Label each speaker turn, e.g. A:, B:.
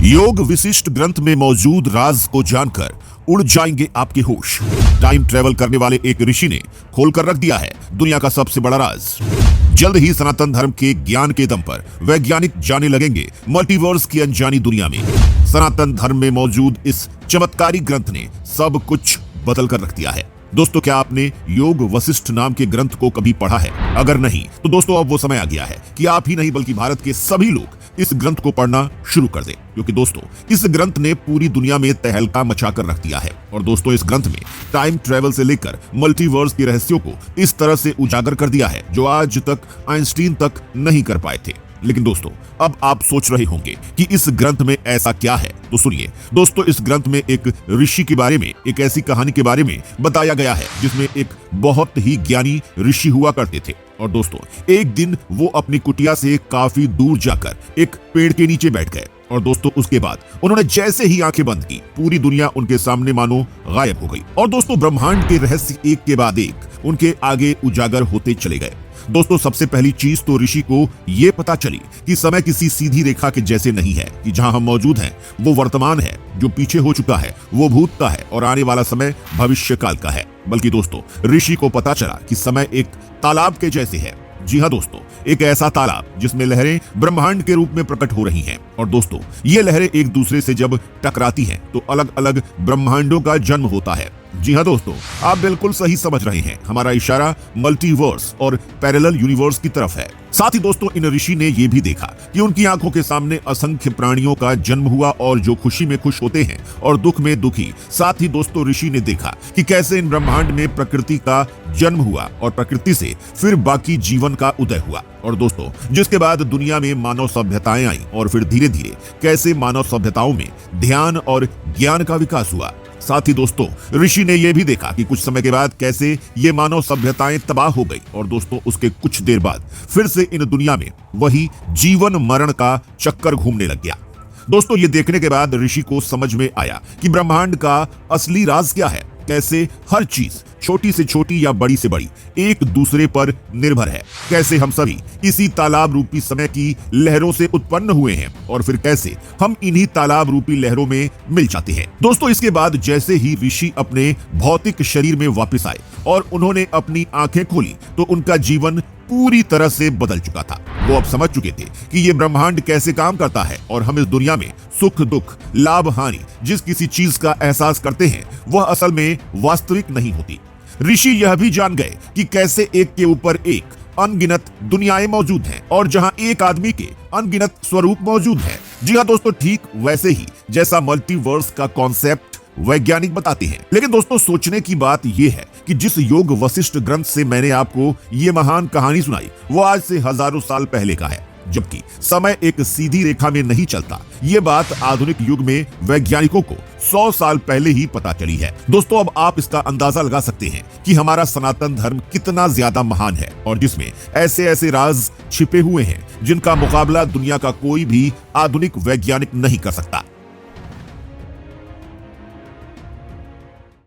A: योग विशिष्ट ग्रंथ में मौजूद राज को जानकर उड़ जाएंगे आपके होश। टाइम ट्रेवल करने वाले एक ऋषि ने खोलकर रख दिया है दुनिया का सबसे बड़ा राज। जल्द ही सनातन धर्म के ज्ञान के दम पर वैज्ञानिक जाने लगेंगे मल्टीवर्स की अनजानी दुनिया में। सनातन धर्म में मौजूद इस चमत्कारी ग्रंथ ने सब कुछ बदल कर रख दिया है। दोस्तों, क्या आपने योग वशिष्ठ नाम के ग्रंथ को कभी पढ़ा है? अगर नहीं तो दोस्तों अब वो समय आ गया है कि आप ही नहीं बल्कि भारत के सभी लोग इस ग्रंथ को पढ़ना शुरू कर दें, क्योंकि दोस्तों इस ग्रंथ ने पूरी दुनिया में तहलका मचाकर रख दिया है। और दोस्तों इस ग्रंथ में टाइम ट्रेवल से लेकर मल्टीवर्स के रहस्यों को इस तरह से उजागर कर दिया है जो आज तक आइंस्टीन तक नहीं कर पाए थे। लेकिन दोस्तों अब आप सोच रहे होंगे कि इस ग्रंथ में ऐसा क्या है, तो सुनिए दोस्तों। इस ग्रंथ में एक ऋषि के बारे में, एक ऐसी कहानी के बारे में बताया गया है जिसमें एक बहुत ही ज्ञानी ऋषि हुआ करते थे। और दोस्तों एक दिन वो अपनी कुटिया से काफी दूर जाकर एक पेड़ के नीचे बैठ गए। और दोस्तों उसके बाद उन्होंने जैसे ही आंखें बंद की, पूरी दुनिया उनके सामने मानो गायब हो गई। और दोस्तों ब्रह्मांड के रहस्य एक के बाद एक उनके आगे उजागर होते चले गए। दोस्तों सबसे पहली चीज तो ऋषि को ये पता चली कि समय किसी सीधी रेखा के जैसे नहीं है, कि जहां हम मौजूद हैं वो वर्तमान है, जो पीछे हो चुका है वो भूत का है और आने वाला समय भविष्य काल का है। बल्कि दोस्तों ऋषि को पता चला कि समय एक तालाब के जैसे है। जी हाँ दोस्तों, एक ऐसा तालाब जिसमें लहरें ब्रह्मांड के रूप में प्रकट हो रही हैं। और दोस्तों ये लहरें एक दूसरे से जब टकराती हैं तो अलग अलग ब्रह्मांडों का जन्म होता है। जी हाँ दोस्तों, आप बिल्कुल सही समझ रहे हैं। हमारा इशारा मल्टीवर्स और पैरेलल यूनिवर्स की तरफ है। साथ ही दोस्तों इन ऋषि ने यह भी देखा कि उनकी आंखों के सामने असंख्य प्राणियों का जन्म हुआ और जो खुशी में खुश होते हैं और दुख में दुखी। साथ ही दोस्तों ऋषि ने देखा कि कैसे इन ब्रह्मांड में प्रकृति का जन्म हुआ और प्रकृति से फिर बाकी जीवन का उदय हुआ। और दोस्तों जिसके बाद दुनिया में मानव सभ्यताएं आई और फिर धीरे धीरे कैसे मानव सभ्यताओं में ध्यान और ज्ञान का विकास हुआ। साथ ही दोस्तों ऋषि ने यह भी देखा कि कुछ समय के बाद कैसे ये मानव सभ्यताएं तबाह हो गई। और दोस्तों उसके कुछ देर बाद फिर से इन दुनिया में वही जीवन मरण का चक्कर घूमने लग गया। दोस्तों ये देखने के बाद ऋषि को समझ में आया कि ब्रह्मांड का असली राज क्या है, कैसे हर चीज छोटी से छोटी या बड़ी से बड़ी एक दूसरे पर निर्भर है, कैसे हम सभी इसी तालाब रूपी समय की लहरों से उत्पन्न हुए हैं और फिर कैसे हम इन्हीं तालाब रूपी लहरों में मिल जाते हैं। दोस्तों इसके बाद जैसे ही ऋषि अपने भौतिक शरीर में वापस आए और उन्होंने अपनी आंखें खोली तो उनका जीवन पूरी तरह से बदल चुका था। वो अब समझ चुके थे कि ये ब्रह्मांड कैसे काम करता है और हम इस दुनिया में सुख दुख लाभ हानि जिस किसी चीज का एहसास करते हैं वह असल में वास्तविक नहीं होती। ऋषि यह भी जान गए कि कैसे एक के ऊपर एक अनगिनत दुनियाएं मौजूद हैं और जहां एक आदमी के अनगिनत स्वरूप मौजूद हैं। जी हाँ दोस्तों, ठीक वैसे ही जैसा मल्टीवर्स का कॉन्सेप्ट वैज्ञानिक बताते हैं। लेकिन दोस्तों सोचने की बात यह है कि जिस योग वशिष्ठ ग्रंथ से मैंने आपको ये महान कहानी सुनाई वो आज से हजारों साल पहले का है, जबकि समय एक सीधी रेखा में नहीं चलता। ये बात आधुनिक युग में वैज्ञानिकों को 100 साल पहले ही पता चली है। दोस्तों अब आप इसका अंदाजा लगा सकते हैं कि हमारा सनातन धर्म कितना ज्यादा महान है और जिसमें ऐसे ऐसे राज छिपे हुए हैं जिनका मुकाबला दुनिया का कोई भी आधुनिक वैज्ञानिक नहीं कर सकता।